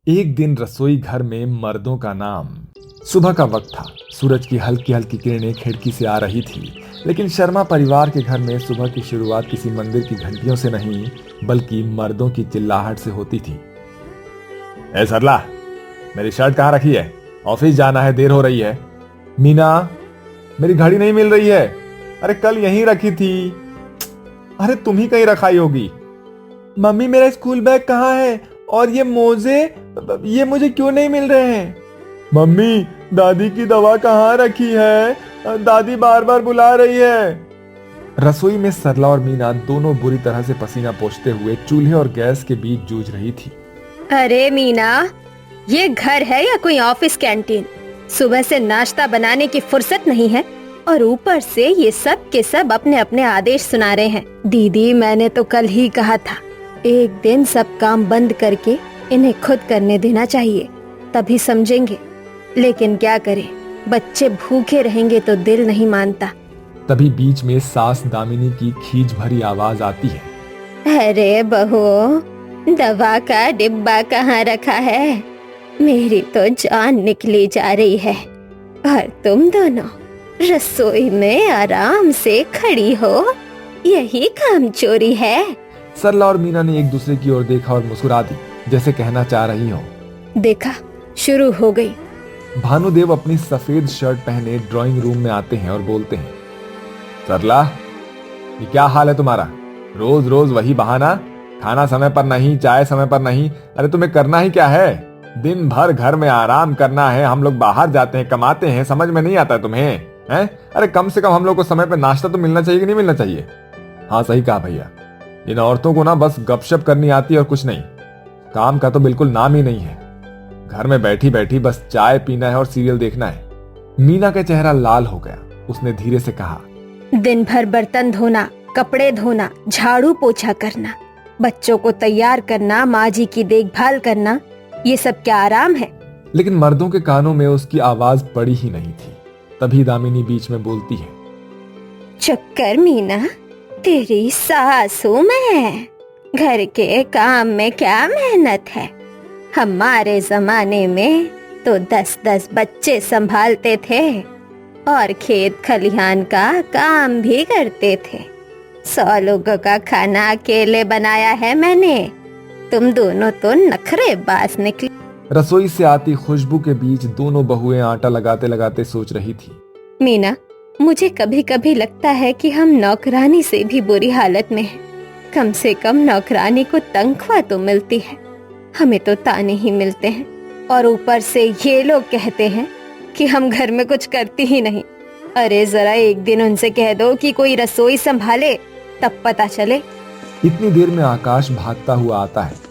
एक दिन रसोई घर में मर्दों का नाम। सुबह का वक्त था। सूरज की हल्की हल्की किरणें खिड़की से आ रही थी, लेकिन शर्मा परिवार के घर में सुबह की शुरुआत किसी मंदिर की घंटियों से नहीं, बल्कि मर्दों की चिल्लाहट से होती थी। ए सरला, मेरी शर्ट कहाँ रखी है? ऑफिस जाना है, देर हो रही है। मीना, मेरी घड़ी नहीं मिल रही है। अरे कल यहीं रखी थी। अरे तुम ही कहीं रखाई होगी। मम्मी, मेरा स्कूल बैग कहाँ है? और ये मोजे, ये मुझे क्यों नहीं मिल रहे हैं? मम्मी, दादी की दवा कहाँ रखी है? दादी बार बार बुला रही है। रसोई में सरला और मीना दोनों बुरी तरह से पसीना पोंछते हुए चूल्हे और गैस के बीच जूझ रही थी। अरे मीना, ये घर है या कोई ऑफिस कैंटीन? सुबह से नाश्ता बनाने की फुर्सत नहीं है और ऊपर से ये सब के सब अपने अपने आदेश सुना रहे हैं। दीदी, मैंने तो कल ही कहा था, एक दिन सब काम बंद करके इन्हें खुद करने देना चाहिए, तभी समझेंगे। लेकिन क्या करें, बच्चे भूखे रहेंगे तो दिल नहीं मानता। तभी बीच में सास दामिनी की खींच भरी आवाज आती है। अरे बहू, दवा का डिब्बा कहाँ रखा है? मेरी तो जान निकली जा रही है और तुम दोनों रसोई में आराम से खड़ी हो, यही काम चोरी है। सरला और मीना ने एक दूसरे की ओर देखा और मुस्कुरा दी, जैसे कहना चाह रही हो। देखा, शुरू हो गई। भानुदेव अपनी सफेद शर्ट पहने ड्राइंग रूम में आते हैं और बोलते हैं, सरला, ये क्या हाल है तुम्हारा? रोज रोज वही बहाना, खाना समय पर नहीं, चाय समय पर नहीं। अरे तुम्हें करना ही क्या है? दिन भर घर में आराम करना है, हम लोग बाहर जाते हैं, कमाते हैं, समझ में नहीं आता तुम्हें? हैं? अरे कम से कम हम लोग को समय पर नाश्ता तो मिलना चाहिए कि नहीं मिलना चाहिए? हाँ, सही कहा भैया, इन औरतों को ना बस गपशप करनी आती है और कुछ नहीं। काम का तो बिल्कुल नाम ही नहीं है। घर में बैठी बैठी बस चाय पीना है और सीरियल देखना है। मीना का चेहरा लाल हो गया। उसने धीरे से कहा, दिन भर बर्तन धोना, कपड़े धोना, झाड़ू पोछा करना, बच्चों को तैयार करना, माँ जी की देखभाल करना, ये सब क्या आराम है? लेकिन मर्दों के कानों में उसकी आवाज पड़ी ही नहीं थी। तभी दामिनी बीच में बोलती है, चक्कर मीना, तेरी सास हूँ मैं। घर के काम में क्या मेहनत है? हमारे जमाने में तो 10-10 बच्चे संभालते थे और खेत खलिहान का काम भी करते थे। 100 लोगों का खाना अकेले बनाया है मैंने। तुम दोनों तो नखरेबाज निकली। रसोई से आती खुशबू के बीच दोनों बहुएं आटा लगाते लगाते सोच रही थी, मीना, मुझे कभी कभी लगता है कि हम नौकरानी से भी बुरी हालत में हैं। कम से कम नौकरानी को तनख्वाह तो मिलती है, हमें तो ताने ही मिलते हैं। और ऊपर से ये लोग कहते हैं कि हम घर में कुछ करती ही नहीं। अरे जरा एक दिन उनसे कह दो कि कोई रसोई संभाले, तब पता चले। इतनी देर में आकाश भागता हुआ आता है।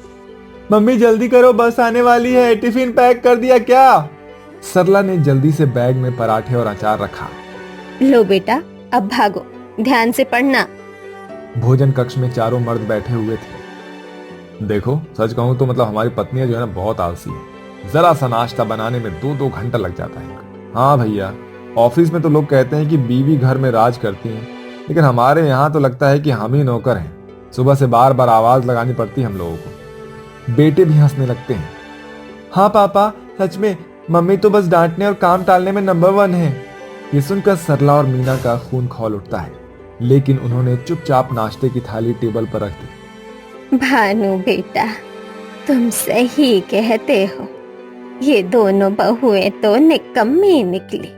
मम्मी जल्दी करो, बस आने वाली है। टिफिन पैक कर दिया क्या? सरला ने जल्दी से बैग में पराठे और अचार रखा। लो बेटा, अब भागो, ध्यान से पढ़ना। भोजन कक्ष में चारों मर्द बैठे हुए थे। देखो, सच कहूं तो हमारी पत्नियां जो है ना, बहुत आलसी है। जरा सा नाश्ता बनाने में 2-2 घंटा लग जाता है। हाँ भैया, ऑफिस में तो लोग कहते हैं कि बीवी घर में राज करती है, लेकिन हमारे यहाँ तो लगता है कि हम ही नौकर हैं। सुबह से बार बार आवाज लगानी पड़ती है हम लोगों को। बेटे भी हंसने लगते हैं। हाँ पापा, सच में मम्मी तो बस डांटने और काम टालने में नंबर 1 है। ये सुनकर सरला और मीना का खून खौल उठता है, लेकिन उन्होंने चुपचाप नाश्ते की थाली टेबल पर रख दी। भानु बेटा, तुम सही कहते हो। ये दोनों बहुएं तो निकम्मी निकली।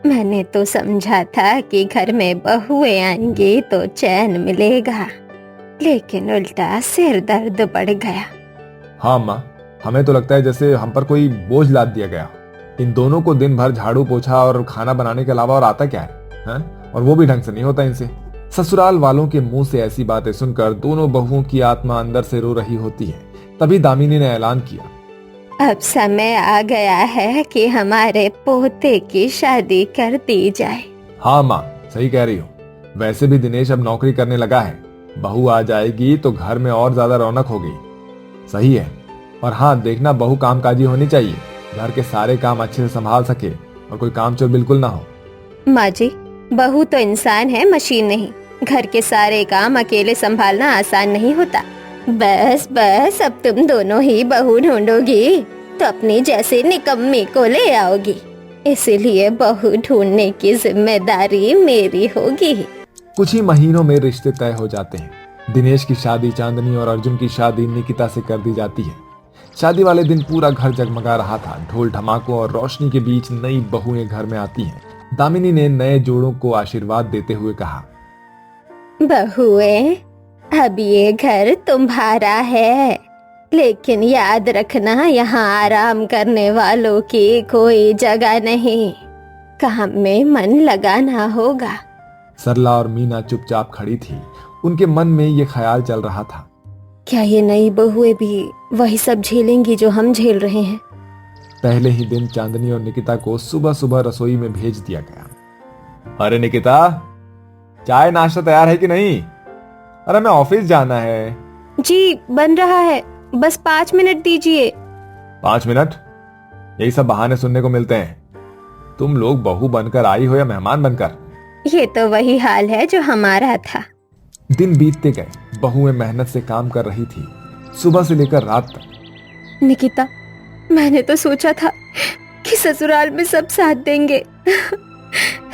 मैंने तो समझा था कि घर में बहुएं आएंगी तो चैन मिलेगा, लेकिन उल्टा सिर दर्द बढ़ गया। हाँ माँ, हमें तो लगता है जैसे हम पर कोई बोझ लाद दिया गया। इन दोनों को दिन भर झाड़ू पोछा और खाना बनाने के अलावा और आता क्या है? और वो भी ढंग से नहीं होता इनसे। ससुराल वालों के मुंह से ऐसी बातें सुनकर दोनों बहुओं की आत्मा अंदर से रो रही होती है। तभी दामिनी ने ऐलान किया, अब समय आ गया है कि हमारे पोते की शादी कर दी जाए। हाँ माँ, सही कह रही हो। वैसे भी दिनेश अब नौकरी करने लगा है। बहू आ जाएगी तो घर में और ज्यादा रौनक होगी। सही है। और हाँ, देखना बहू कामकाजी होनी चाहिए, घर के सारे काम अच्छे से संभाल सके और कोई काम चोर बिल्कुल ना हो। माँ जी, बहू तो इंसान है, मशीन नहीं। घर के सारे काम अकेले संभालना आसान नहीं होता। बस बस, अब तुम दोनों ही बहू ढूंढोगी। तो अपनी जैसे निकम्मी को ले आओगी, इसलिए बहू ढूंढने की जिम्मेदारी मेरी होगी। कुछ ही महीनों में रिश्ते तय हो जाते हैं। दिनेश की शादी चांदनी और अर्जुन की शादी निकिता से कर दी जाती है। शादी वाले दिन पूरा घर जगमगा रहा था। ढोल धमाकों और रोशनी के बीच नई बहुएं घर में आती हैं। दामिनी ने नए जोड़ों को आशीर्वाद देते हुए कहा, बहुएं, अब ये घर तुम्हारा है, लेकिन याद रखना यहाँ आराम करने वालों की कोई जगह नहीं। काम में मन लगाना होगा। सरला और मीना चुपचाप खड़ी थी। उनके मन में ये ख्याल चल रहा था, क्या ये नई बहुएं भी वही सब झेलेंगी जो हम झेल रहे हैं? पहले ही दिन चांदनी और निकिता को सुबह सुबह रसोई में भेज दिया गया। अरे निकिता, चाय नाश्ता तैयार है कि नहीं? अरे मैं ऑफिस जाना है। जी बन रहा है, बस 5 मिनट दीजिए। 5 मिनट? यही सब बहाने सुनने को मिलते हैं। तुम लोग बहू बनकर आई हो या मेहमान बनकर? ये तो वही हाल है जो हमारा था। दिन बीतते गए। बहुएं मेहनत से काम कर रही थी, सुबह से लेकर रात तक। निकिता, मैंने तो सोचा था कि ससुराल में सब साथ देंगे,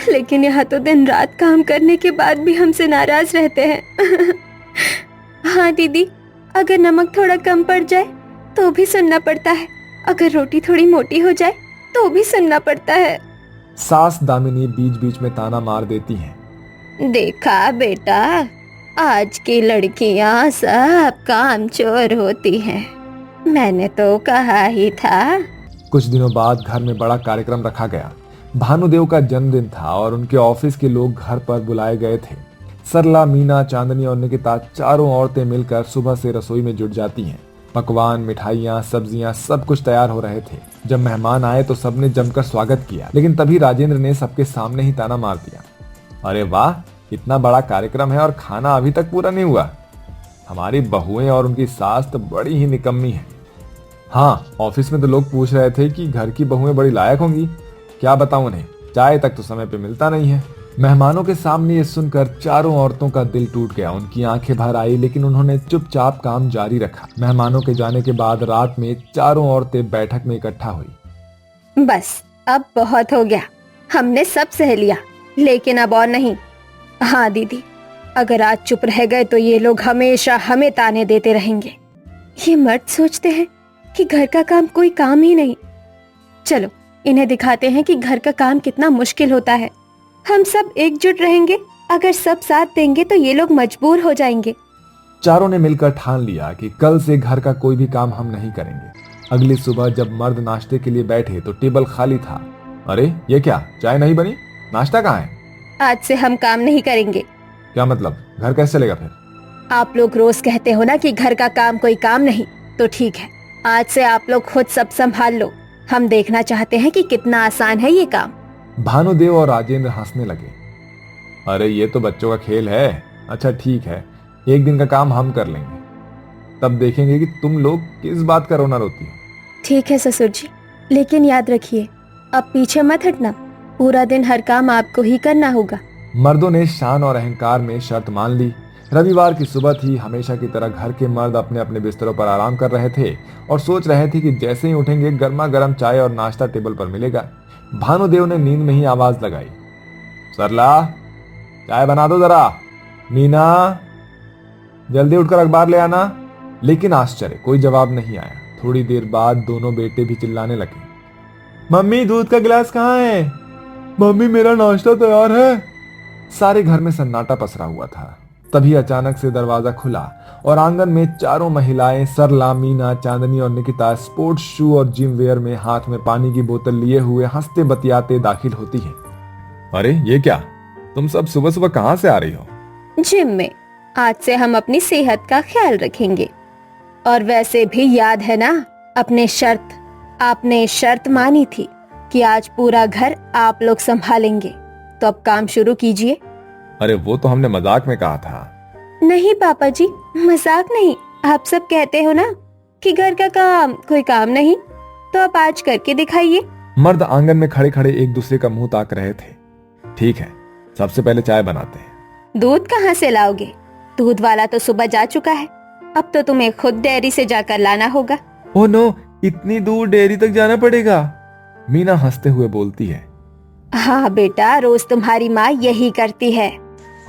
लेकिन यहाँ तो दिन रात काम करने के बाद भी हमसे नाराज रहते हैं। हाँ दीदी, अगर नमक थोड़ा कम पड़ जाए तो भी सुनना पड़ता है, अगर रोटी थोड़ी मोटी हो जाए तो भी सुनना पड़ता है। सास दामिनी बीच बीच में ताना मार देती हैं। देखा बेटा, आज की लड़कियां सब कामचोर होती हैं। मैंने तो कहा ही था। कुछ दिनों बाद घर में बड़ा कार्यक्रम रखा गया। भानुदेव का जन्मदिन था और उनके ऑफिस के लोग घर पर बुलाए गए थे। सरला, मीना, चांदनी और निकिता चारों औरतें मिलकर सुबह से रसोई में जुट जाती हैं। पकवान, मिठाइयाँ, सब्जियां सब कुछ तैयार हो रहे थे। जब मेहमान आए तो सबने जमकर स्वागत किया, लेकिन तभी राजेंद्र ने सबके सामने ही ताना मार दिया। अरे वाह, इतना बड़ा कार्यक्रम है और खाना अभी तक पूरा नहीं हुआ। हमारी बहुएं और उनकी सास तो बड़ी ही निकम्मी है। हाँ, ऑफिस में तो लोग पूछ रहे थे कि घर की बहुएं बड़ी लायक होंगी। क्या बताऊं उन्हें, चाय तक तो समय पे मिलता नहीं है। मेहमानों के सामने ये सुनकर चारों औरतों का दिल टूट गया। उनकी आंखें भर आई, लेकिन उन्होंने चुपचाप काम जारी रखा। मेहमानों के जाने के बाद रात में चारों औरतें बैठक में इकट्ठा हुई। बस अब बहुत हो गया, हमने सब सह लिया, लेकिन अब और नहीं। हाँ दीदी, अगर आज चुप रह गए तो ये लोग हमेशा हमें ताने देते रहेंगे। ये मर्द सोचते हैं कि घर का काम कोई काम ही नहीं। चलो इन्हें दिखाते हैं कि घर का काम कितना मुश्किल होता है। हम सब एकजुट रहेंगे, अगर सब साथ देंगे तो ये लोग मजबूर हो जाएंगे। चारों ने मिलकर ठान लिया कि कल से घर का कोई भी काम हम नहीं करेंगे। अगली सुबह जब मर्द नाश्ते के लिए बैठे तो टेबल खाली था। अरे ये क्या, चाय नहीं बनी? नाश्ता कहाँ है? आज से हम काम नहीं करेंगे। क्या मतलब, घर कैसे चलेगा फिर? आप लोग रोज कहते हो ना कि घर का काम कोई काम नहीं, तो ठीक है, आज से आप लोग खुद सब संभाल लो। हम देखना चाहते हैं कि कितना आसान है ये काम। भानुदेव और राजेंद्र हंसने लगे। अरे ये तो बच्चों का खेल है। अच्छा ठीक है, एक दिन का काम हम कर लेंगे, तब देखेंगे कि तुम लोग किस बात का रोना रोती हो। ठीक है ससुर जी, लेकिन याद रखिए अब पीछे मत हटना, पूरा दिन हर काम आपको ही करना होगा। मर्दों ने शान और अहंकार में शर्त मान ली। रविवार की सुबह थी। हमेशा की तरह घर के मर्द अपने अपने बिस्तरों पर आराम कर रहे थे और सोच रहे थे कि जैसे ही उठेंगे गर्मा गर्म चाय और नाश्ता टेबल पर मिलेगा। भानुदेव ने नींद में ही आवाज लगाई, सरला चाय बना दो जरा। मीना जल्दी उठकर अखबार ले आना। लेकिन आश्चर्य, कोई जवाब नहीं आया। थोड़ी देर बाद दोनों बेटे भी चिल्लाने लगे, मम्मी दूध का गिलास कहाँ है? मम्मी मेरा नाश्ता तैयार है। सारे घर में सन्नाटा पसरा हुआ था। तभी अचानक से दरवाजा खुला और आंगन में चारों महिलाएं सरला, मीना, चांदनी और निकिता स्पोर्ट्स शू और जिम वेयर में हाथ में पानी की बोतल लिए हुए हंसते बतियाते दाखिल होती हैं। अरे ये क्या, तुम सब सुबह सुबह कहाँ से आ रही हो? जिम में। आज से हम अपनी सेहत का ख्याल रखेंगे। और वैसे भी याद है ना, आपने शर्त मानी थी कि आज पूरा घर आप लोग संभालेंगे, तो अब काम शुरू कीजिए। अरे वो तो हमने मजाक में कहा था। नहीं पापा जी, मजाक नहीं। आप सब कहते हो ना कि घर का काम कोई काम नहीं, तो आप आज करके दिखाइए। मर्द आंगन में खड़े खड़े एक दूसरे का मुंह ताक रहे थे। ठीक है, सबसे पहले चाय बनाते हैं। दूध कहाँ से लाओगे? दूध वाला तो सुबह जा चुका है, अब तो तुम्हें खुद डेयरी से जाकर लाना होगा। ओह नो, इतनी दूर डेयरी तक जाना पड़ेगा? मीना हंसते हुए बोलती है। हाँ बेटा, रोज तुम्हारी माँ यही करती है।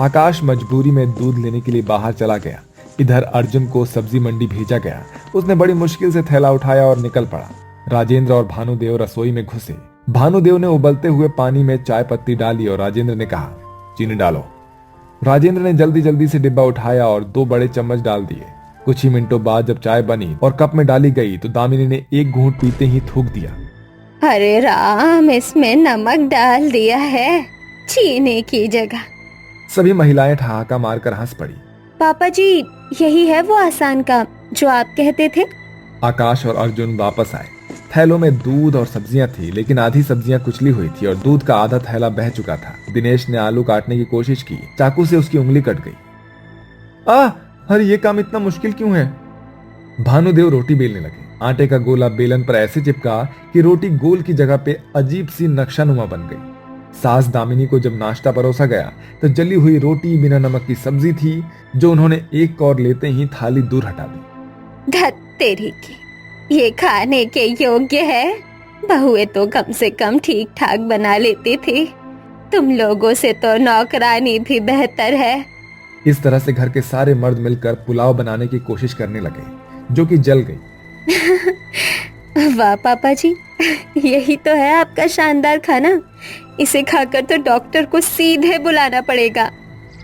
आकाश मजबूरी में दूध लेने के लिए बाहर चला गया। इधर अर्जुन को सब्जी मंडी भेजा गया। उसने बड़ी मुश्किल से थैला उठाया और निकल पड़ा। राजेंद्र और भानुदेव रसोई में घुसे। भानुदेव ने उबलते हुए पानी में चाय पत्ती डाली और राजेंद्र ने कहा, चीनी डालो। राजेंद्र ने जल्दी जल्दी से डिब्बा उठाया और 2 बड़े चम्मच डाल दिए। कुछ ही मिनटों बाद जब चाय बनी और कप में डाली गई तो दामिनी ने एक घूंट पीते ही थूक दिया। अरे राम, इसमें नमक डाल दिया है चीनी की जगह। सभी महिलाएं ठहाका मारकर हंस पड़ी। पापा जी, यही है वो आसान काम जो आप कहते थे। आकाश और अर्जुन वापस आए। थैलों में दूध और सब्जियां थी, लेकिन आधी सब्जियां कुचली हुई थी और दूध का आधा थैला बह चुका था। दिनेश ने आलू काटने की कोशिश की, चाकू से उसकी उंगली कट गई। अरे ये काम इतना मुश्किल क्यों है? भानुदेव रोटी बेलने लगे। आटे का गोला बेलन पर ऐसे चिपका कि रोटी गोल की जगह पे अजीब सी नक्शानुमा बन गई। सास दामिनी को जब नाश्ता परोसा गया तो जली हुई रोटी बिना नमक की सब्जी थी, जो उन्होंने एक कौर लेते ही थाली दूर हटा दी। धत तेरी की, ये खाने के योग्य है? बहुएं तो कम से कम ठीक ठाक बना लेती थी, तुम लोगों से तो नौकरानी भी बेहतर है। इस तरह से घर के सारे मर्द मिलकर पुलाव बनाने की कोशिश करने लगे, जो कि जल गई। वाह पापा जी, यही तो है आपका शानदार खाना। इसे खाकर तो डॉक्टर को सीधे बुलाना पड़ेगा।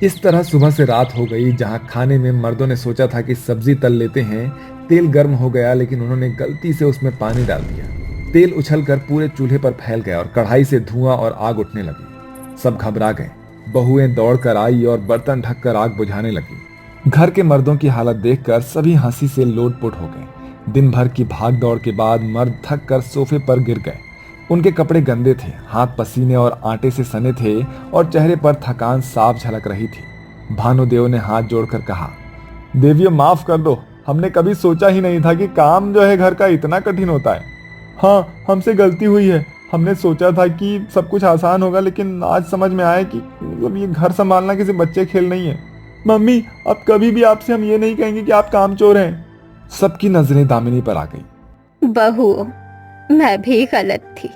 इस तरह सुबह से रात हो गई। जहां खाने में मर्दों ने सोचा था कि सब्जी तल लेते हैं, तेल गर्म हो गया, लेकिन उन्होंने गलती से उसमें पानी डाल दिया। तेल उछलकर पूरे चूल्हे पर फैल गया और कढ़ाई से धुआं और आग उठने लगी। सब घबरा गए। बहुएं दौड़कर आई और बर्तन ढककर आग बुझाने लगी। घर के मर्दों की हालत देखकर सभी हंसी से लोटपोट हो गए। दिन भर की भाग दौड़ के बाद मर्द थक कर सोफे पर गिर गए। उनके कपड़े गंदे थे, हाथ पसीने और आटे से सने थे और चेहरे पर थकान साफ झलक रही थी। भानुदेव ने हाथ जोड़कर कहा, देवियों माफ कर दो, हमने कभी सोचा ही नहीं था कि काम जो है घर का इतना कठिन होता है। हाँ, हमसे गलती हुई है। हमने सोचा था कि सब कुछ आसान होगा, लेकिन आज समझ में आया कि ये घर संभालना किसी बच्चे खेल नहीं है। मम्मी, अब कभी भी आपसे हम ये नहीं कहेंगे कि आप कामचोर हैं। सबकी नजरें दामिनी पर आ गई। बहू, मैं भी गलत थी।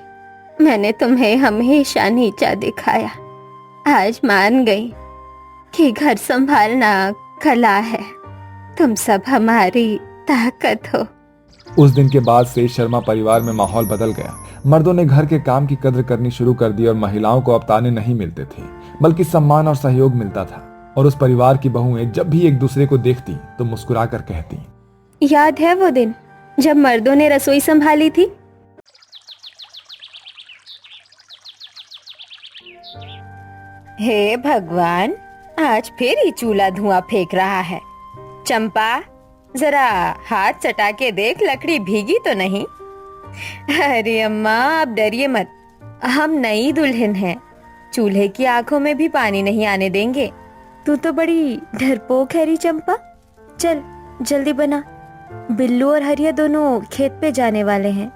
मैंने तुम्हें हमेशा नीचा दिखाया। आज मान गई कि घर संभालना कला है। तुम सब हमारी ताकत हो। उस दिन के बाद से शर्मा परिवार में माहौल बदल गया। मर्दों ने घर के काम की कद्र करनी शुरू कर दी और महिलाओं को अब ताने नहीं मिलते थे, बल्कि सम्मान और सहयोग मिलता था। और उस परिवार की बहुएं जब भी एक दूसरे को देखती तो मुस्कुरा कर कहती, याद है वो दिन जब मर्दों ने रसोई संभाली थी? हे भगवान, आज फिर ही चूल्हा धुआं फेंक रहा है। चंपा, जरा हाथ चटा के देख, लकड़ी भीगी तो नहीं? अरे अम्मा, आप डरिए मत, हम नई दुल्हन हैं, चूल्हे की आंखों में भी पानी नहीं आने देंगे। तू तो बड़ी डरपोक है री चंपा। चल जल्दी बना, बिल्लू और हरिया दोनों खेत पे जाने वाले हैं।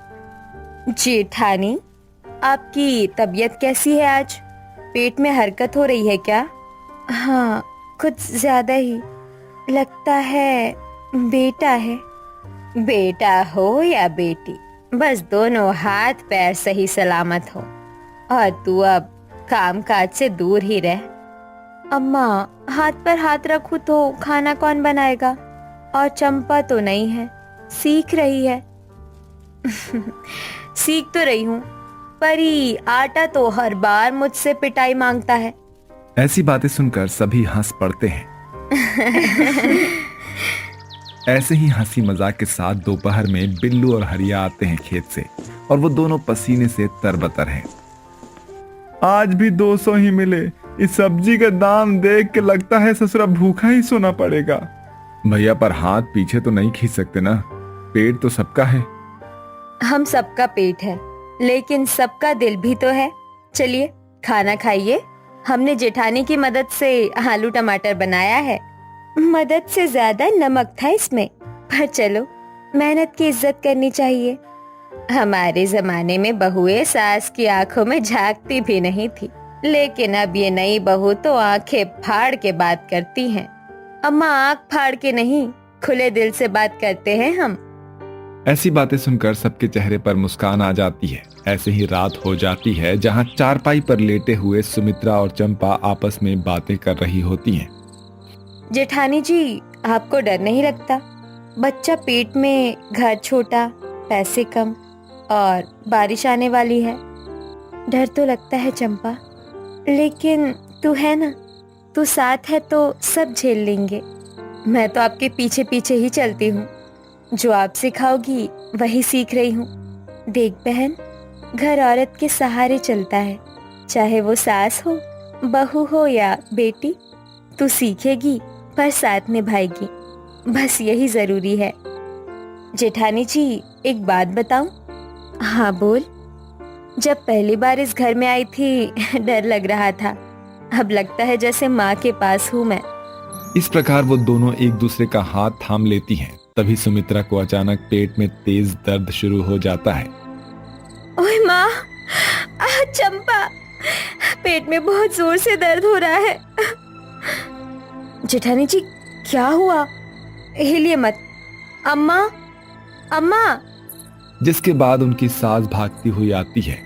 जेठानी, आपकी तबीयत कैसी है आज? पेट में हरकत हो रही है क्या? हाँ, कुछ ज्यादा ही। लगता है बेटा है। बेटा हो या बेटी, बस दोनों हाथ पैर सही सलामत हो, और तू अब काम काज से दूर ही रह। अम्मा, हाथ पर हाथ रखूं तो खाना कौन बनाएगा? और चंपा तो नहीं है, सीख रही है। सीख तो रही हूँ, पर ही आटा तो हर बार मुझसे पिटाई मांगता है। ऐसी बातें सुनकर सभी हंस पड़ते हैं। ऐसे ही हंसी मजाक के साथ दोपहर में बिल्लू और हरिया आते हैं खेत से, और वो दोनों पसीने से तरबतर हैं। आज भी 200 ही मिले। इस सब्जी का दाम देख के लगता है ससुरा भूखा ही सोना पड़ेगा। भैया, पर हाथ पीछे तो नहीं खींच सकते ना, पेट तो सबका है। हम सबका पेट है, लेकिन सबका दिल भी तो है। चलिए खाना खाइए। हमने जेठानी की मदद से आलू टमाटर बनाया है। मदद से ज्यादा नमक था इसमें, पर चलो, मेहनत की इज्जत करनी चाहिए। हमारे जमाने में बहुएं सास की आंखों में झांकती भी नहीं थी, लेकिन अब ये नई बहू तो आंखें फाड़ के बात करती हैं। अम्मा, आंख फाड़ के नहीं, खुले दिल से बात करते हैं हम। ऐसी बातें सुनकर सबके चेहरे पर मुस्कान आ जाती है। ऐसे ही रात हो जाती है जहां चारपाई पर लेटे हुए सुमित्रा और चंपा आपस में बातें कर रही होती हैं। जेठानी जी, आपको डर नहीं लगता? बच्चा पेट में, घर छोटा, पैसे कम और बारिश आने वाली है। डर तो लगता है चंपा, लेकिन तू है ना, तू साथ है तो सब झेल लेंगे। मैं तो आपके पीछे पीछे ही चलती हूँ, जो आप सिखाओगी वही सीख रही हूँ। देख बहन, घर औरत के सहारे चलता है, चाहे वो सास हो, बहू हो या बेटी। तू सीखेगी पर साथ निभाएगी, बस यही जरूरी है। जेठानी जी, एक बात बताऊं? हाँ बोल। जब पहली बार इस घर में आई थी डर लग रहा था, अब लगता है जैसे माँ के पास हूँ मैं। इस प्रकार वो दोनों एक दूसरे का हाथ थाम लेती हैं। तभी सुमित्रा को अचानक पेट में तेज दर्द शुरू हो जाता है। ओए माँ, चंपा, पेट में बहुत जोर से दर्द हो रहा है। जेठानी जी, क्या हुआ? हिलिए मत। अम्मा, अम्मा। जिसके बाद उनकी सास भागती हुई आती है।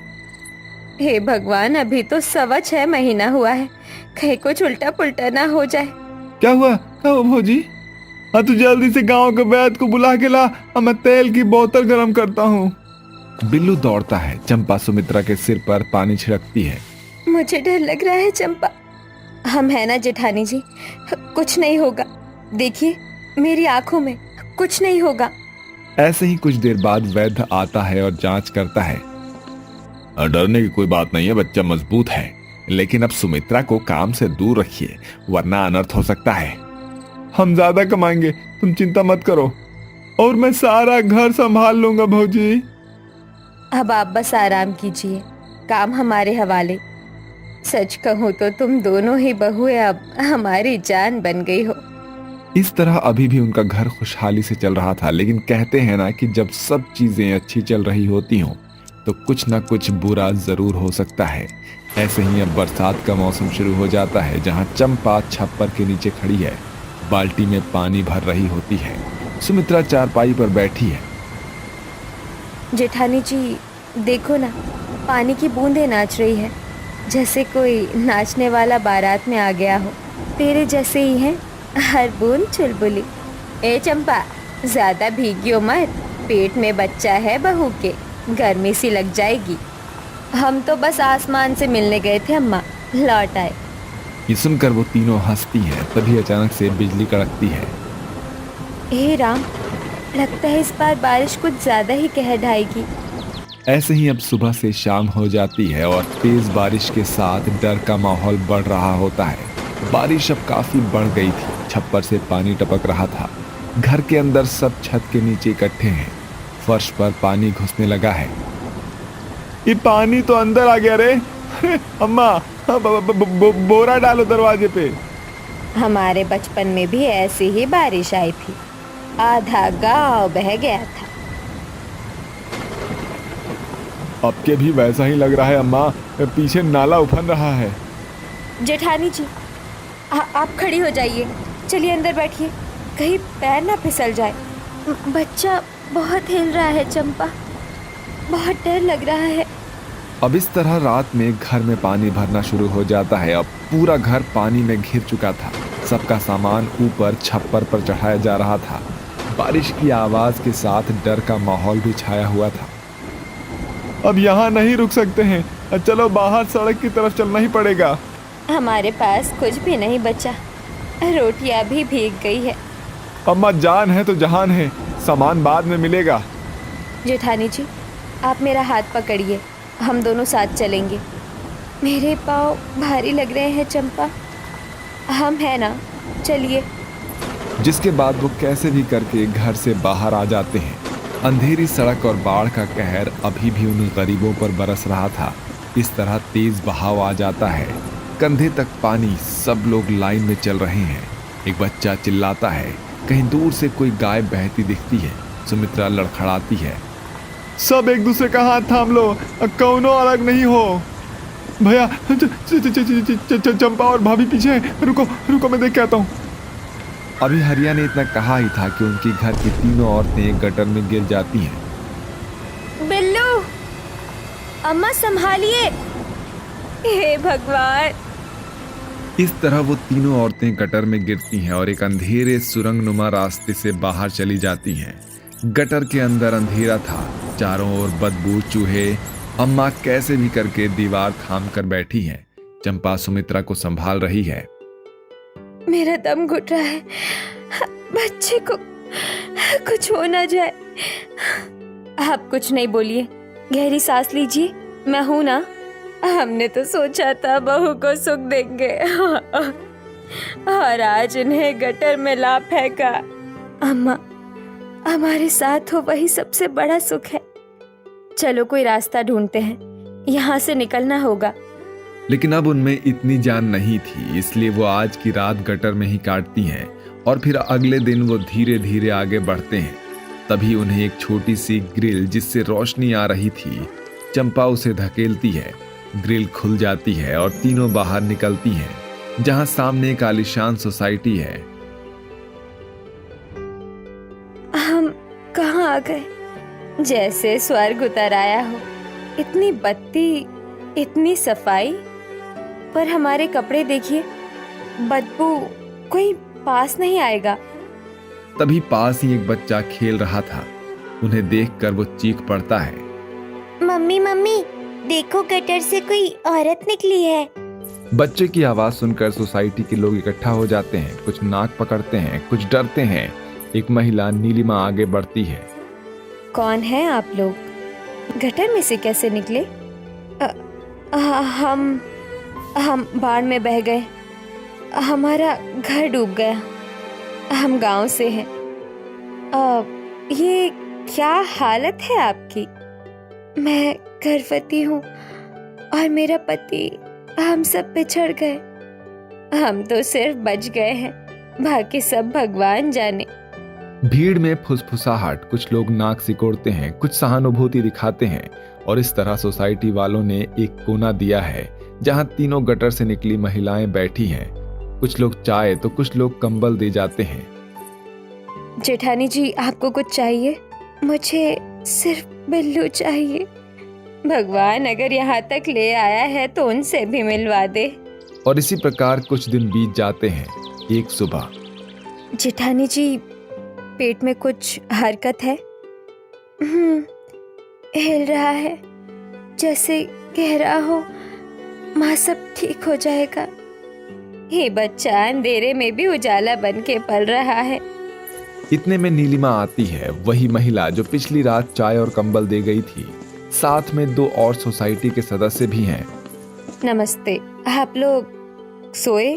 हे भगवान, अभी तो 6.25 महीना हुआ है, कहीं कुछ उल्टा पुल्टा ना हो जाए। क्या हुआ भौजी? हाँ, तू जल्दी से गांव के वैद्य को बुला के ला, मैं तेल की बोतल गर्म करता हूँ। बिल्लू दौड़ता है। चंपा सुमित्रा के सिर पर पानी छिड़कती है। मुझे डर लग रहा है चंपा। हम है ना जेठानी जी, कुछ नहीं होगा। देखिए मेरी आंखों में, कुछ नहीं होगा। ऐसे ही कुछ देर बाद वैद्य आता है और जांच करता है। डरने की कोई बात नहीं है, बच्चा मजबूत है, लेकिन अब सुमित्रा को काम से दूर रखिए, वरना अनर्थ हो सकता है। हम ज्यादा कमाएंगे, तुम चिंता मत करो, और मैं सारा घर संभाल लूंगा भौजी। अब आप बस आराम कीजिए, काम हमारे हवाले। सच कहूँ तो तुम दोनों ही बहुएं अब हमारी जान बन गई हो। इस तरह अभी भी उनका घर खुशहाली से चल रहा था, लेकिन कहते हैं ना कि जब सब चीजें अच्छी चल रही होती हों तो कुछ ना कुछ बुरा जरूर हो सकता है। ऐसे ही अब बरसात का मौसम शुरू हो जाता है, जहां चंपा छप्पर के नीचे खड़ी है, बाल्टी में पानी भर रही होती है। सुमित्रा चारपाई पर बैठी है। जेठानी जी, देखो ना, पानी की बूंदें नाच रही है, जैसे कोई नाचने वाला बारात में आ गया हो। तेरे जैसे ही हैं, हर बूंद चुलबुली। ए चंपा, ज्यादा भीगियो मत, पेट में बच्चा है बहू के, गर्मी सी लग जाएगी। हम तो बस आसमान से मिलने गए थे अम्मा, लौट आए। ये सुनकर वो तीनों हंसती हैं। तभी अचानक से बिजली कड़कती है। हे राम, लगता है इस बार बारिश कुछ ज्यादा ही कहर ढाएगी। ऐसे ही अब सुबह से शाम हो जाती है और तेज बारिश के साथ डर का माहौल बढ़ रहा होता है। बारिश अब काफी बढ़ गई थी, छप्पर से पानी टपक रहा था। घर के अंदर सब छत के नीचे इकट्ठे हैं। फर्श पर पानी घुसने लगा है। ये पानी तो अंदर आ गया रे। अम्मा, बोरा डालो दरवाजे पे। हमारे बचपन में भी ऐसी ही बारिश आई थी, आधा गांव बह गया था। अब के भी वैसा ही लग रहा है अम्मा, पीछे नाला उफन रहा है। जेठानी जी, आप खड़ी हो जाइए, चलिए अंदर बैठिए, कहीं पैर ना फिसल जाए। बच्चा बहुत हिल रहा है चंपा, बहुत डर लग रहा है। अब इस तरह रात में घर में पानी भरना शुरू हो जाता है। अब पूरा घर पानी में घिर चुका था। सबका सामान ऊपर छप्पर पर चढ़ाया जा रहा था। बारिश की आवाज के साथ डर का माहौल भी छाया हुआ था। अब यहाँ नहीं रुक सकते हैं, चलो बाहर सड़क की तरफ चलना ही पड़ेगा। हमारे पास कुछ भी नहीं बचा, रोटियां भी भीग गई है। अम्मा, जान है तो जहान है, सामान बाद में मिलेगा। जेठानी जी, आप मेरा हाथ पकड़िए, हम दोनों साथ चलेंगे। मेरे पाँव भारी लग रहे हैं चंपा, हम है ना, चलिए। जिसके बाद वो कैसे भी करके घर से बाहर आ जाते हैं। अंधेरी सड़क और बाढ़ का कहर अभी भी उन गरीबों पर बरस रहा था। इस तरह तेज बहाव आ जाता है, कंधे तक पानी, सब लोग लाइन में चल रहे हैं। एक बच्चा चिल्लाता है। कहीं दूर से कोई गाय बहती दिखती है। सुमित्रा लड़खड़ाती है। सब एक दूसरे का हाथ थाम लो, कौनो अलग नहीं हो। भैया, चंपा और भाभी पीछे हैं, रुको रुको, मैं देख के आता हूँ। अभी हरिया ने इतना कहा ही था कि उनकी घर की तीनों औरतें गटर में गिर जाती हैं। बिल्लू, अम्मा संभालिए, हे भगवान। इस तरह वो तीनों औरतें गटर में गिरती हैं और एक अंधेरे सुरंगनुमा रास्ते से बाहर चली जाती हैं। गटर के अंदर अंधेरा था, चारों ओर बदबू, चूहे। अम्मा कैसे भी करके दीवार थाम कर बैठी हैं। चंपा सुमित्रा को संभाल रही है। मेरा दम घुट रहा है, बच्चे को कुछ हो ना जाए। आप कुछ नहीं बोलिए, गहरी सांस लीजिए, मैं हूं ना। हमने तो सोचा था बहू को सुख देंगे और आज उन्हें गटर में ला फेंका। अम्मा हमारे साथ हो, वही सबसे बड़ा सुख है। चलो कोई रास्ता ढूंढते हैं, यहाँ से निकलना होगा। लेकिन अब उनमें इतनी जान नहीं थी, इसलिए वो आज की रात गटर में ही काटती हैं और फिर अगले दिन वो धीरे धीरे आगे बढ़ते हैं। तभी उन्हें एक छोटी सी ग्रिल जिससे रोशनी आ रही थी, चंपा उसे धकेलती है। ग्रिल खुल जाती है और तीनों बाहर निकलती हैं, जहां सामने एक आलीशान सोसाइटी है। हम कहाँ आ गए? जैसे स्वर्ग उतर आया हो। इतनी बत्ती, इतनी सफाई, पर हमारे कपड़े देखिए, बदबू, कोई पास नहीं आएगा। तभी पास ही एक बच्चा खेल रहा था। उन्हें देखकर वो चीख पड़ता है, मम्मी मम्मी, देखो गटर से कोई औरत निकली है। बच्चे की आवाज सुनकर सोसाइटी के लोग इकट्ठा हो जाते हैं। कुछ नाक पकड़ते हैं, कुछ डरते हैं। एक महिला नीलिमा आगे बढ़ती है। कौन है आप लोग? गटर में से कैसे निकले? हम बाढ़ में बह गए, हमारा घर डूब गया। हम गांव से हैं। ये क्या हालत है आपकी? मैं गर्भवती हूँ और मेरा पति, हम सब बिछड़ गए। हम तो सिर्फ बच गए हैं, बाकी सब भगवान जाने। भीड़ में फुसफुसाहट, कुछ लोग नाक सिकोड़ते हैं, कुछ सहानुभूति दिखाते हैं और इस तरह सोसाइटी वालों ने एक कोना दिया है जहां तीनों गटर से निकली महिलाएं बैठी हैं। कुछ लोग चाय तो कुछ लोग कंबल दे जाते हैं। जेठानी जी, आपको कुछ चाहिए? मुझे सिर्फ बिल्लू चाहिए। भगवान अगर यहाँ तक ले आया है तो उनसे भी मिलवा दे। और इसी प्रकार कुछ दिन बीत जाते हैं। एक सुबह, जेठानी जी, पेट में कुछ हरकत है? हिल रहा है, जैसे कह रहा हो माँ सब ठीक हो जाएगा। ये बच्चा अंधेरे में भी उजाला बन के पल रहा है। इतने में नीलिमा आती है, वही महिला जो पिछली रात चाय और कंबल दे गई थी। साथ में दो और सोसाइटी के सदस्य भी हैं। नमस्ते, आप लोग सोए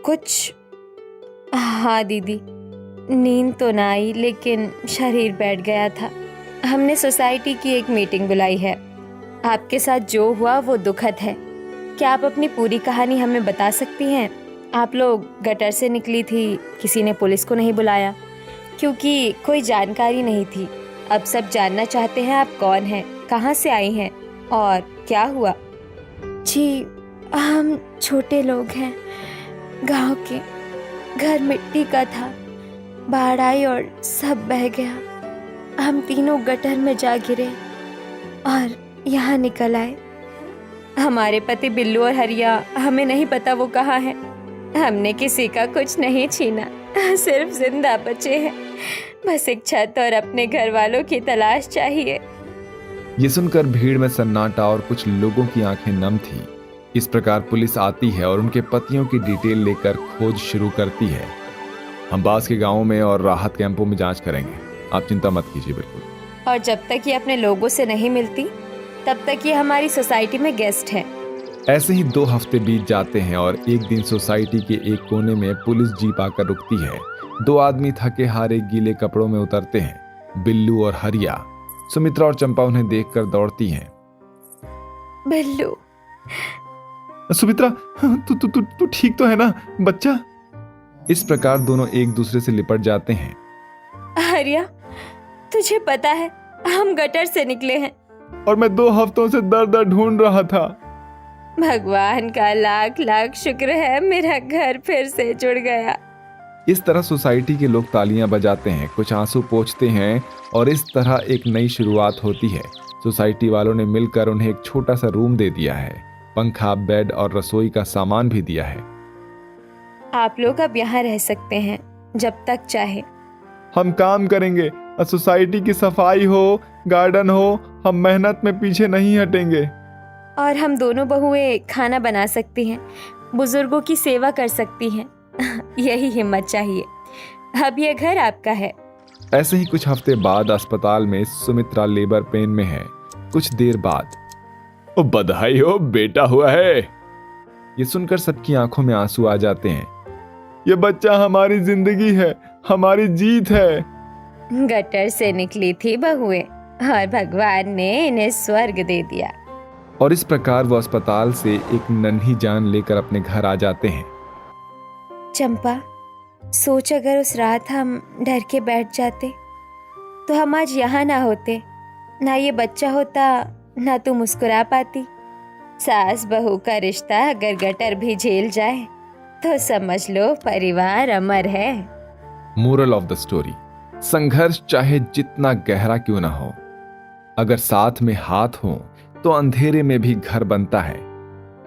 कुछ? हाँ दीदी, नींद तो ना आई लेकिन शरीर बैठ गया था। हमने सोसाइटी की एक मीटिंग बुलाई है। आपके साथ जो हुआ वो दुखद है। क्या आप अपनी पूरी कहानी हमें बता सकती हैं? आप लोग गटर से निकली थी, किसी ने पुलिस को नहीं बुलाया क्योंकि कोई जानकारी नहीं थी। अब सब जानना चाहते हैं आप कौन हैं, कहाँ से आई हैं और क्या हुआ? जी, हम छोटे लोग हैं, गांव के। घर मिट्टी का था, बाढ़ आई और सब बह गया। हम तीनों गटर में जा गिरे और यहाँ निकल आए। हमारे पति बिल्लू और हरिया, हमें नहीं पता वो कहाँ है। हमने किसी का कुछ नहीं छीना, सिर्फ जिंदा बचे हैं। बस एक छत और अपने घर वालों की तलाश चाहिए। ये सुनकर भीड़ में सन्नाटा और कुछ लोगों की आंखें नम थी। इस प्रकार पुलिस आती है और उनके पतियों की डिटेल लेकर खोज शुरू करती है। हम पास के गांवों में और राहत कैंपों में जांच करेंगे, आप चिंता मत कीजिए। बिल्कुल। और जब तक ये अपने लोगों से नहीं मिलती तब तक ये हमारी सोसाइटी में गेस्ट है। ऐसे ही 2 हफ्ते बीत जाते हैं और एक दिन सोसाइटी के एक कोने में पुलिस जीप आकर रुकती है। 2 आदमी थके हारे गीले कपड़ों में उतरते हैं, बिल्लू और हरिया। सुमित्रा और चंपा उन्हें देखकर दौड़ती हैं। बिल्लू, सुमित्रा, तू ठीक तो है ना बच्चा? इस प्रकार दोनों एक दूसरे से लिपट जाते हैं। हरिया, तुझे पता है हम गटर से निकले हैं और मैं 2 हफ्तों से दर ढूंढ रहा था। भगवान का लाख लाख शुक्र है, मेरा घर फिर से जुड़ गया। इस तरह सोसाइटी के लोग तालियां बजाते हैं, कुछ आंसू पोंछते हैं और इस तरह एक नई शुरुआत होती है। सोसाइटी वालों ने मिलकर उन्हें एक छोटा सा रूम दे दिया है, पंखा, बेड और रसोई का सामान भी दिया है। आप लोग अब यहाँ रह सकते हैं जब तक चाहे। हम काम करेंगे, सोसाइटी की सफाई हो, गार्डन हो, हम मेहनत में पीछे नहीं हटेंगे। और हम दोनों बहुएं खाना बना सकती हैं, बुजुर्गों की सेवा कर सकती हैं। यही हिम्मत चाहिए। अब ये घर आपका है। ऐसे ही कुछ हफ्ते बाद अस्पताल में सुमित्रा लेबर पेन में है। कुछ देर बाद, ओ बधाई हो, बेटा हुआ है। ये सुनकर सबकी आंखों में आंसू आ जाते हैं। ये बच्चा हमारी जिंदगी है, हमारी जीत है। गटर से निकली थी बहुएं और भगवान ने इन्हें स्वर्ग दे दिया। और इस प्रकार वो अस्पताल से एक नन्ही जान लेकर अपने घर आ जाते हैं। चंपा, सोच अगर उस रात हम डर के बैठ जाते तो हम आज यहाँ ना होते, ना ये बच्चा होता, ना तू मुस्कुरा पाती। सास बहू का रिश्ता अगर गटर भी झेल जाए तो समझ लो परिवार अमर है। मोरल ऑफ द स्टोरी, संघर्ष चाहे जितना गहरा क्यों ना हो, अगर साथ में हाथ हो तो अंधेरे में भी घर बनता है।